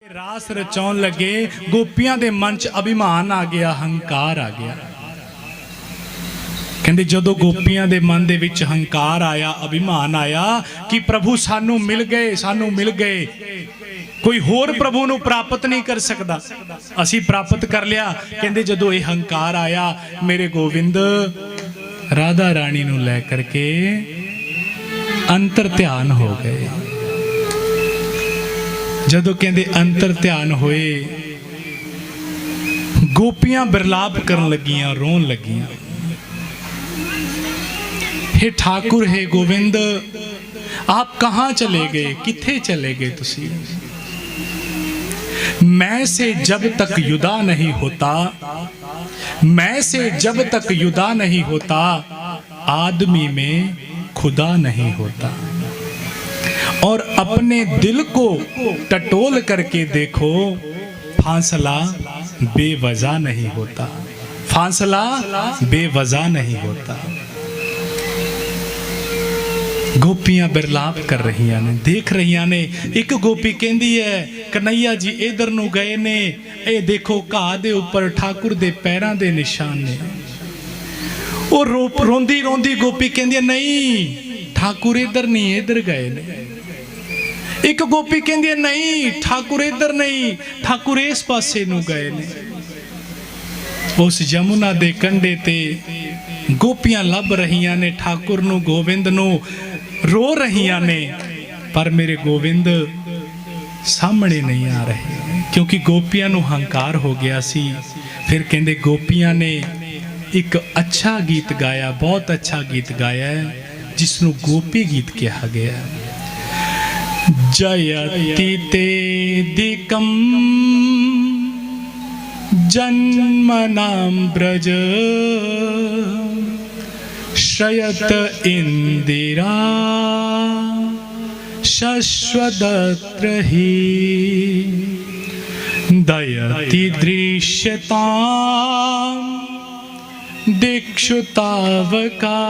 रास रचाउण लगे गोपियां दे मन च अभिमान आ गया, हंकार आ गया। कहंदे जदों गोपियां दे मन दे विच हंकार आया, अभिमान आया कि प्रभु सानू मिल गए, कोई होर प्रभु नू प्राप्त नहीं कर सकदा, असी प्राप्त कर लिया। कहंदे जदों ये हंकार आया, मेरे गोविंद राधा रानी नू लै करके अंतर ध्यान हो गए। जदों कहंदे अंतर ध्यान होए, गोपियां बिरलाप करन लगियां, रोन लगियां, हे ठाकुर, हे गोविंद, आप कहाँ चले गए, किथे चले गए तुसी? मैं से जब तक युदा नहीं होता, मैं से जब तक युदा नहीं होता, आदमी में खुदा नहीं होता। और अपने दिल को टटोल करके देखो, फासला बेवजह नहीं होता, फासला बेवजह नहीं होता। गोपियां बिरलाप कर रही ने, देख रही ने। एक गोपी कहती है, कन्हैया जी इधर नू गए ने, ए देखो घाह दे उपर ठाकुर दे पैरां दे निशान ने। वो रोंदी रोंदी गोपी कहती है, नहीं ठाकुर इधर नहीं, इधर गए ने। एक गोपी कहती है, नहीं ठाकुर इधर नहीं, ठाकुर इस पासे नू गए ने। उस यमुना दे कंढे ते गोपियां लभ रही ने ठाकुर नू, गोविंद नू, रो रही ने, पर मेरे गोविंद सामने नहीं आ रहे, क्योंकि गोपियां नू हंकार हो गया सी। फिर कहंदे गोपियां ने एक अच्छा गीत गाया, बहुत अच्छा गीत गाया है, जिसनू गोपी गीत कहा गया। जयति ते दिकम जन्मनाम ब्रज, श्रयत इंदिरा शश्वदत्र ही, दयति दृश्यता दिक्षु तावका,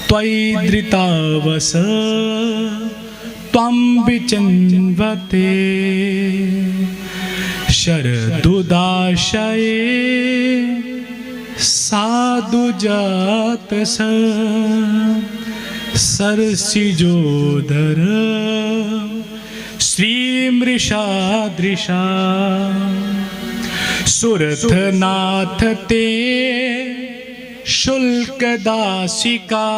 त्वयि धृतावस त्वं विचिन्वते, शरदुदाशये साधु जात सरसिजोदर, श्रीमृषादृशा, सुरथनाथ ते शुल्क दासिका,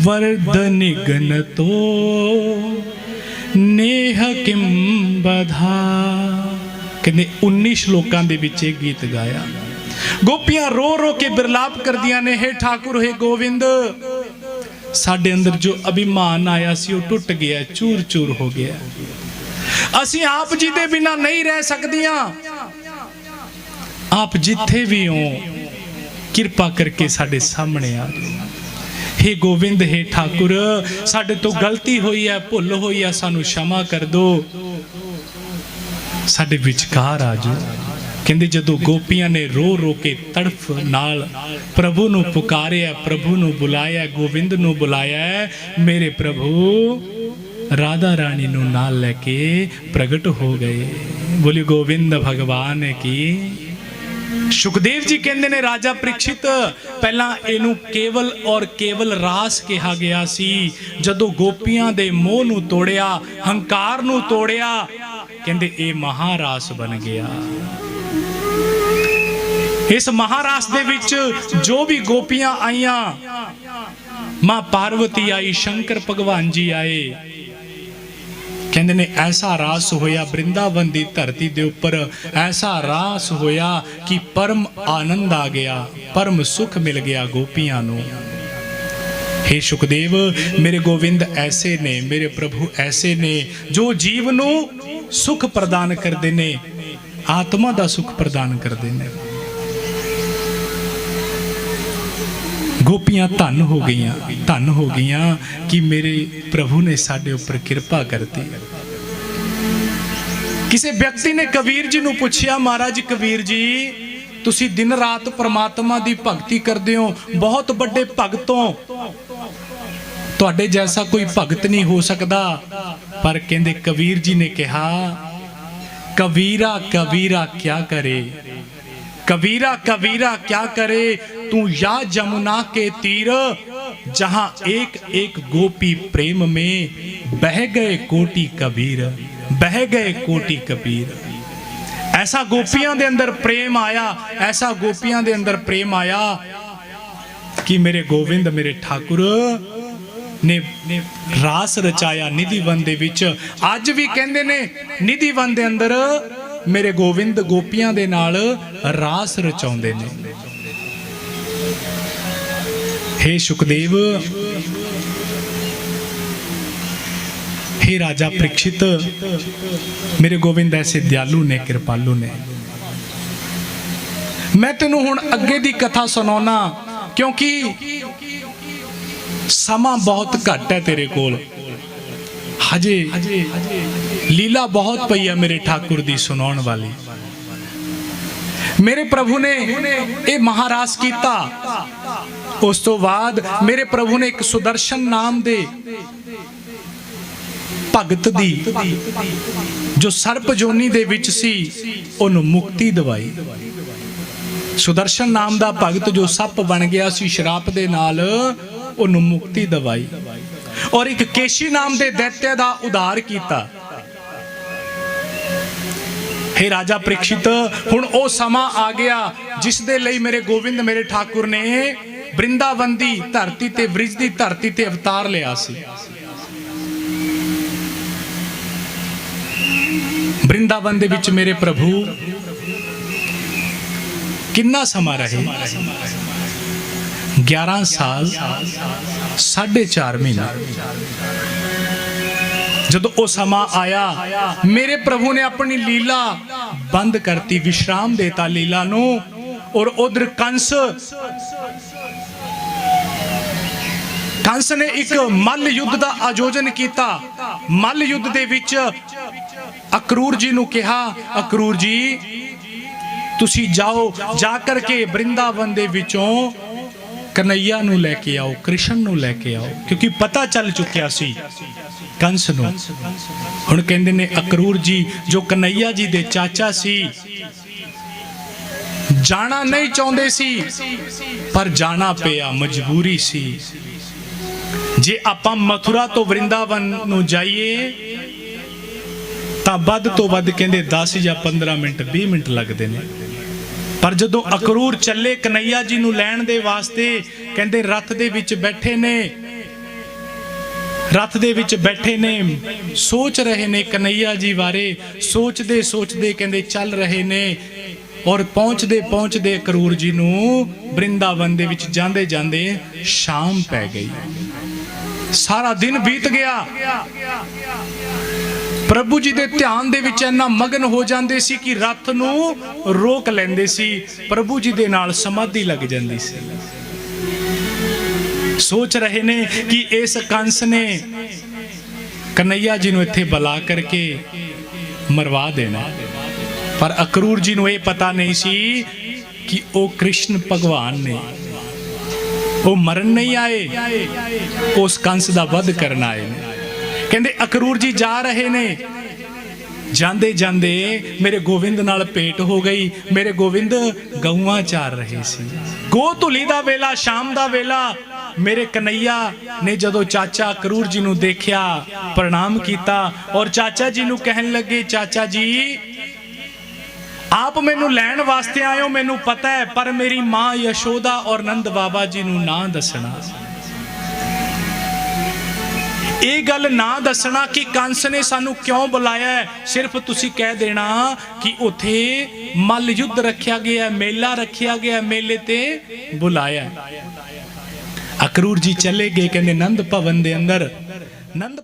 वर्धनिघ्नतो नेह किम बधा। कहते 19 श्लोकां दे विच ये गीत गाया। गोपियां रो रो के बिरलाप कर दिया ने, हे ठाकुर, हे गोविंद, साडे अंदर जो अभिमान आया सी, वो टुट गया, चूर चूर हो गया। असी आप जी दे बिना नहीं रह सकदियां, आप जिथे भी हो किरपा करके साडे सामने आ जाओ। हे गोविंद, हे ठाकुर, साडे तो गलती हुई है, भुल हुई है, सानू क्षमा कर दो, साडे विचकार आ जाओ। कहंदे जदों गोपियां ने रो रो के तड़फ नाल प्रभु नू पुकारिया, प्रभु नू बुलाया, गोविंद नू बुलाया, मेरे प्रभु राधा रानी नू नाल लेके प्रगट हो गए। बोली गोविंद भगवान की। सुखदेव जी कहते ने, राजा परीक्षित, पहला इनू केवल और केवल रास कहा गया सी। जदों गोपियां दे मोह नू तोड़िया, हंकार नू तोड़िया, कहते ये महारास बन गया। इस महारास दे विच जो भी गोपियां आईयां, मां पार्वती आई, शंकर भगवान जी आए, कहते ने ऐसा रास होया वृंदावन की धरती के उपर, ऐसा रास होया कि परम आनंद आ गया, परम सुख मिल गया गोपियां नू। हे सुखदेव, मेरे गोविंद ऐसे ने, मेरे प्रभु ऐसे ने, जो जीव नू सुख प्रदान करते ने, आत्मा का सुख प्रदान करते ने। गोपियां धन हो गईयां, धन हो गईयां कि मेरे प्रभु ने साडे उपर कृपा करती। किसी व्यक्ति ने कबीर जी नू पूछया, महाराज कबीर जी, तुसी दिन रात परमात्मा की भगती करते हो, बहुत बड़े भगतों, तुहाडे जैसा कोई भगत नहीं हो सकता। पर कहंदे कबीर जी ने कहा, कबीरा कबीरा क्या करे, कबीरा कबीरा क्या करे, तू या जमुना के तीर जहां एक एक गोपी प्रेम में बह गए कोटि कबीर, बह गए कोटि कबीर। ऐसा गोपियां दे अंदर प्रेम आया, ऐसा गोपियां दे अंदर प्रेम आया कि मेरे गोविंद मेरे ठाकुर ने रास रचाया निधिवन दे विच। अज भी कहंदे ने निधिवन दे अंदर मेरे गोविंद गोपियां दे नाल रास रचाउंदे ने। हे सुखदेव, हे राजा परीक्षित, मेरे गोविंद ऐसे दयालु ने, कृपालु ने। मैं तेनू हुण अगे दी कथा सुनाना, क्योंकि समा बहुत घट है तेरे कोल, हजे लीला बहुत पई है मेरे ठाकुर दी सुनाउण वाली। मेरे प्रभु ने ये महारास कीता, उस तो बाद मेरे प्रभु ने एक सुदर्शन नाम दे भगत दी जो सर्प जोनी दे विच सी ओनू मुक्ति दवाई। सुदर्शन नाम दा भगत जो सप बन गया सी शराप दे नाल, ओनू मुक्ति दवाई। और एक केशी नाम दे दैत्य दा उद्धार कीता। हे राजा परीक्षित, हुण ओ समा आ गया जिस दे लई मेरे गोविंद मेरे ठाकुर ने वृंदावन दी धरती ते, ब्रिज दी धरती ते अवतार लिया सी। वृंदावन दे विच मेरे प्रभु कितना समा रहे? 11 साल 4.5 महीने। जदों ओ समा आया, मेरे प्रभु ने अपनी लीला बंद करती, विश्राम देता लीला नू। और उधर कंस ने एक मल युद्ध का आयोजन किया। मल युद्ध दे विच अक्रूर जी नू कहा, अक्रूर जी तुसी जाओ, जा करके वृंदावन दे विचों कन्हैया नू लेके आओ, कृष्ण नू लेके आओ, क्योंकि पता चल चुकिया सी कंस नू। हुण कहंदे ने अक्रूर जी जो कन्हैया जी दे चाचा सी, जाना नहीं चाहते सी पर जाना पिया, मजबूरी सी। जे आपां मथुरा तो वृंदावन नू जाइए तां वध तो वध कहंदे 10 या 15 मिनट 20 मिनट लगदे ने। पर जदों अक्रूर चले कन्हैया जी नू लैण दे वास्ते, कहंदे रथ दे विच बैठे ने, रथ दे विच बैठे ने, सोच रहे ने कन्हैया जी बारे, सोचदे सोचदे कहंदे चल रहे ने। और पहुंचदे पहुंचदे अक्रूर जी नू वृंदावन दे विच जांदे जांदे शाम पै गई। सारा दिन बीत गया। प्रभु जी दे ध्यान दे विच इन्ना मगन हो जांदे सी कि रथ नू रोक लैंदे सी, प्रभु जी दे नाल समाधि लग जांदी सी। सोच रहे ने कि इस कंस ने कन्हैया जी नू इत्थे बुला करके मरवा देना। पर अक्रूर जी नू ये पता नहीं सी कि वो कृष्ण भगवान ने, वो मरन नहीं आए, उस कंस दा वध करना आए ने। कहंदे अक्रूर जी जा रहे ने, जांदे जांदे मेरे गोविंद नाल भेंट हो गई। मेरे गोविंद गऊआं चार रहे सी। गो धुली दा वेला, शाम दा वेला। मेरे कन्हैया ने जदों चाचा अक्रूर जी नू देखिया, प्रणाम कीता और चाचा जी नू कहन लगे, चाचा जी आप मैनू लैण वास्ते आए हो, मैनू पता है, पर मेरी मां यशोदा और नंद बाबा जी नू ना दसना। ये गल ना दसना कि कंस ने सानू क्यों बुलाया है, सिर्फ तुसी कह देना कि उथे मल युद्ध रखा गया, मेला रखा गया, मेले ते बुलाया। अक्रूर जी चले गए, कहंदे नंद भवन दे अंदर। नंद